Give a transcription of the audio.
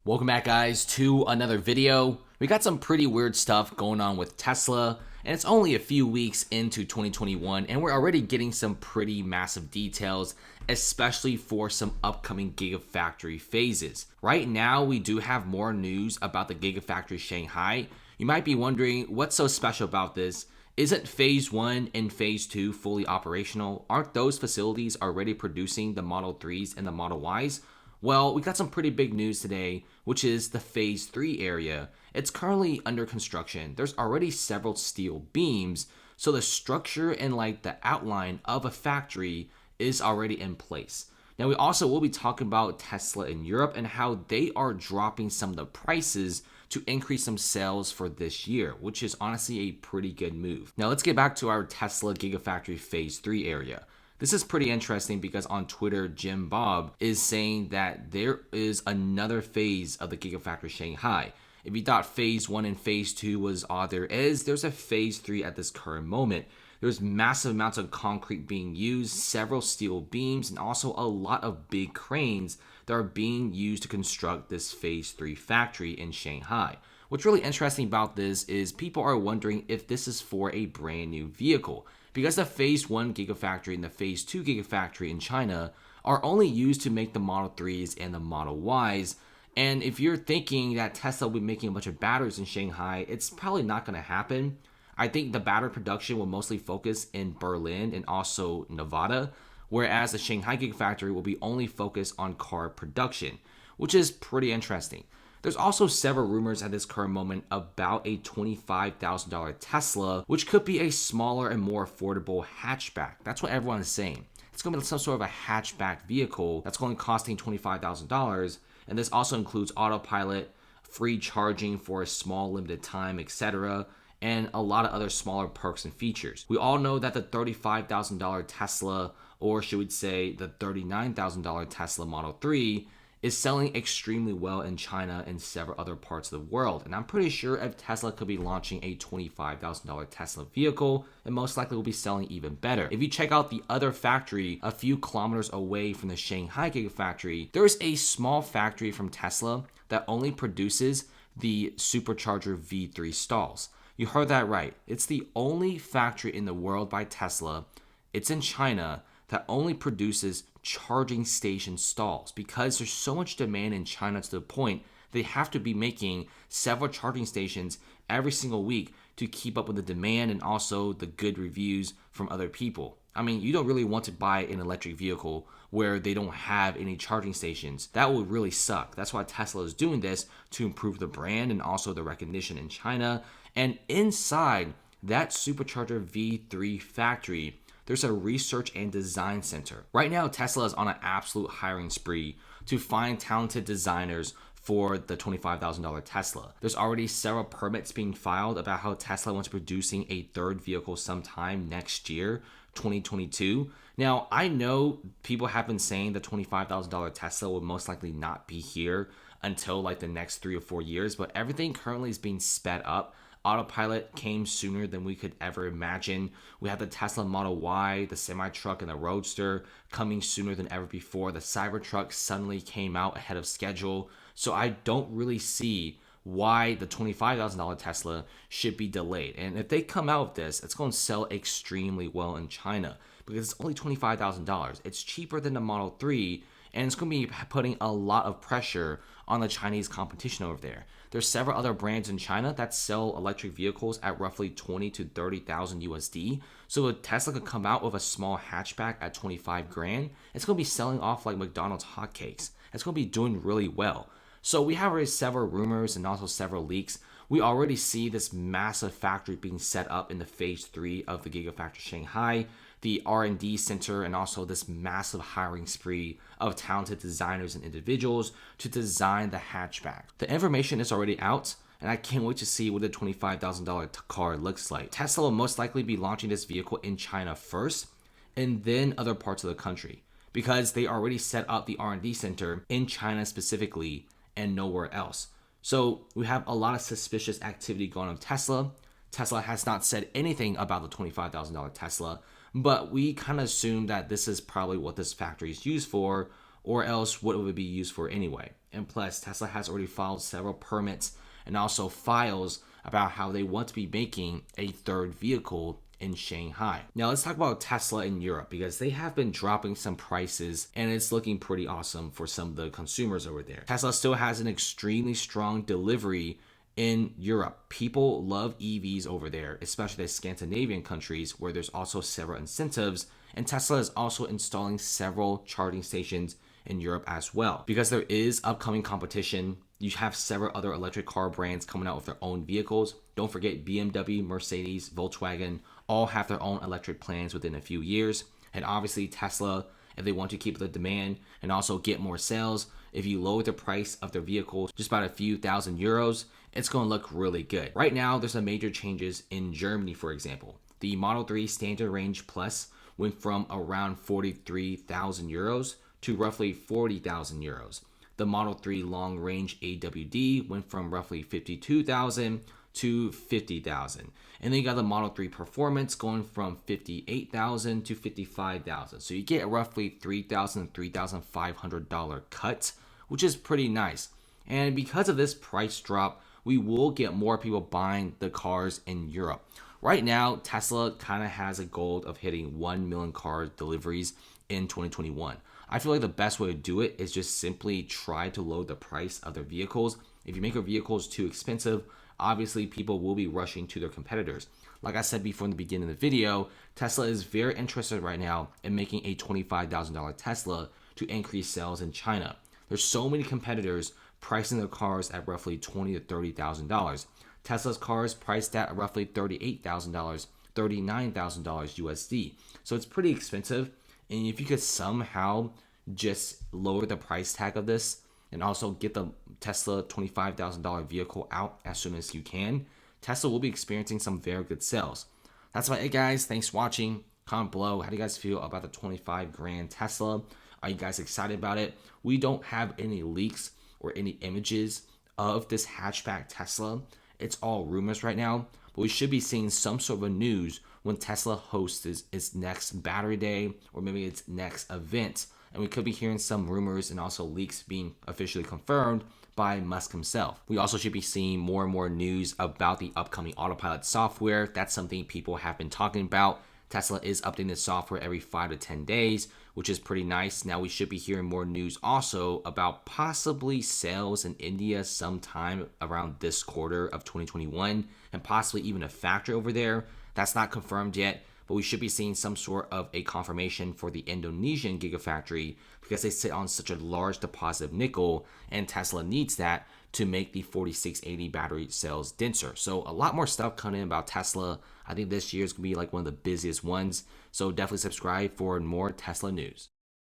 Welcome back, guys, to another video. We got some pretty weird stuff going on with Tesla, and it's only a few weeks into 2021, and we're already getting some pretty massive details, especially for some upcoming Gigafactory phases. Right now, we do have more news about the Gigafactory Shanghai. You might be wondering, what's so special about this? Isn't phase 1 and phase 2 fully operational? Aren't those facilities already producing the Model 3s and the Model Ys? Well, we got some pretty big news today, which is the phase 3 area. It's currently under construction. There's already several steel beams, so the structure and the outline of a factory is already in place. Now, we also will be talking about Tesla in Europe and how they are dropping some of the prices to increase some sales for this year, which is honestly a pretty good move. Now, let's get back to our Tesla Gigafactory phase 3 area. This is pretty interesting because on Twitter, Jim Bob is saying that there is another phase of the Gigafactory Shanghai. If you thought phase 1 and phase 2 was all there is, there's a phase 3 at this current moment. There's massive amounts of concrete being used, several steel beams, and also a lot of big cranes that are being used to construct this phase 3 factory in Shanghai. What's really interesting about this is people are wondering if this is for a brand new vehicle, because the phase 1 Gigafactory and the phase 2 Gigafactory in China are only used to make the Model 3s and the Model Ys. And if you're thinking that Tesla will be making a bunch of batteries in Shanghai, it's probably not going to happen. I think the battery production will mostly focus in Berlin and also Nevada, whereas the Shanghai Gigafactory will be only focused on car production, which is pretty interesting. There's also several rumors at this current moment about a $25,000 Tesla, which could be a smaller and more affordable hatchback. That's what everyone is saying. It's going to be some sort of a hatchback vehicle that's going to costing $25,000, and this also includes autopilot, free charging for a small limited time, etc., and a lot of other smaller perks and features. We all know that the $35,000 Tesla, or should we say the $39,000 Tesla Model 3, is selling extremely well in China and several other parts of the world. And I'm pretty sure if Tesla could be launching a $25,000 Tesla vehicle, it most likely will be selling even better. If you check out the other factory a few kilometers away from the Shanghai Gigafactory, there's a small factory from Tesla that only produces the supercharger V3 stalls. You heard that right. It's the only factory in the world by Tesla. It's in China that only produces charging station stalls because there's so much demand in China to the point they have to be making several charging stations every single week to keep up with the demand and also the good reviews from other people. I mean, you don't really want to buy an electric vehicle where they don't have any charging stations. That would really suck. That's why Tesla is doing this, to improve the brand and also the recognition in China. And inside that supercharger V3 factory, there's a research and design center. Right now, Tesla is on an absolute hiring spree to find talented designers for the $25,000 Tesla. There's already several permits being filed about how Tesla wants producing a third vehicle sometime next year, 2022. Now, I know people have been saying the $25,000 Tesla will most likely not be here until the next 3 or 4 years, but everything currently is being sped up. Autopilot came sooner than we could ever imagine. We have the Tesla Model Y, the semi-truck, and the Roadster coming sooner than ever before. The Cybertruck suddenly came out ahead of schedule. So I don't really see why the $25,000 Tesla should be delayed. And if they come out with this, it's going to sell extremely well in China because it's only $25,000. It's cheaper than the Model 3, and it's going to be putting a lot of pressure on the Chinese competition over there. There's several other brands in China that sell electric vehicles at roughly 20 to 30,000 USD. So if Tesla could come out with a small hatchback at 25 grand, it's going to be selling off like McDonald's hotcakes. It's going to be doing really well. So we have already several rumors and also several leaks. We already see this massive factory being set up in the phase 3 of the Gigafactory Shanghai, the R&D center, and also this massive hiring spree of talented designers and individuals to design the hatchback. The information is already out, and I can't wait to see what the $25,000 car looks like. Tesla will most likely be launching this vehicle in China first, and then other parts of the country, because they already set up the R&D center in China specifically and nowhere else. So we have a lot of suspicious activity going on with Tesla. Tesla has not said anything about the $25,000 Tesla, but we kind of assume that this is probably what this factory is used for, or else what it would be used for anyway. And plus, Tesla has already filed several permits and also files about how they want to be making a third vehicle in Shanghai. Now let's talk about Tesla in Europe, because they have been dropping some prices and it's looking pretty awesome for some of the consumers over there. Tesla still has an extremely strong delivery in Europe. People love EVs over there, especially the Scandinavian countries where there's also several incentives, and Tesla is also installing several charging stations in Europe as well. Because there is upcoming competition, you have several other electric car brands coming out with their own vehicles. Don't forget BMW, Mercedes, Volkswagen all have their own electric plans within a few years. And obviously Tesla, if they want to keep the demand and also get more sales, if you lower the price of their vehicles just about a few thousand euros, it's going to look really good. Right now, there's some major changes in Germany, for example. The Model 3 Standard Range Plus went from around 43,000 euros to roughly 40,000 euros. The Model 3 Long Range AWD went from roughly 52,000 to 50,000. And then you got the Model 3 Performance going from 58,000 to 55,000. So you get roughly $3,000 to $3,500 cut, which is pretty nice. And because of this price drop, we will get more people buying the cars in Europe. Right now, Tesla kind of has a goal of hitting 1 million car deliveries in 2021. I feel like the best way to do it is just simply try to lower the price of their vehicles. If you make your vehicles too expensive, obviously people will be rushing to their competitors. Like I said before in the beginning of the video, Tesla is very interested right now in making a $25,000 Tesla to increase sales in China. There's so many competitors pricing their cars at roughly $20,000 to $30,000. Tesla's cars priced at roughly $38,000, $39,000 USD. So it's pretty expensive. And if you could somehow just lower the price tag of this and also get the Tesla $25,000 vehicle out as soon as you can, Tesla will be experiencing some very good sales. That's about it, guys. Thanks for watching. Comment below. How do you guys feel about the 25 grand Tesla? Are you guys excited about it? We don't have any leaks or any images of this hatchback Tesla. It's all rumors right now, but we should be seeing some sort of news when Tesla hosts its next battery day or maybe its next event. And we could be hearing some rumors and also leaks being officially confirmed by Musk himself. We also should be seeing more and more news about the upcoming autopilot software. That's something people have been talking about. Tesla is updating the software every 5 to 10 days, which is pretty nice. Now we should be hearing more news also about possibly sales in India sometime around this quarter of 2021 and possibly even a factory over there. That's not confirmed yet, but we should be seeing some sort of a confirmation for the Indonesian Gigafactory because they sit on such a large deposit of nickel and Tesla needs that to make the 4680 battery cells denser. So a lot more stuff coming in about Tesla. I think this year is going to be like one of the busiest ones. So definitely subscribe for more Tesla news.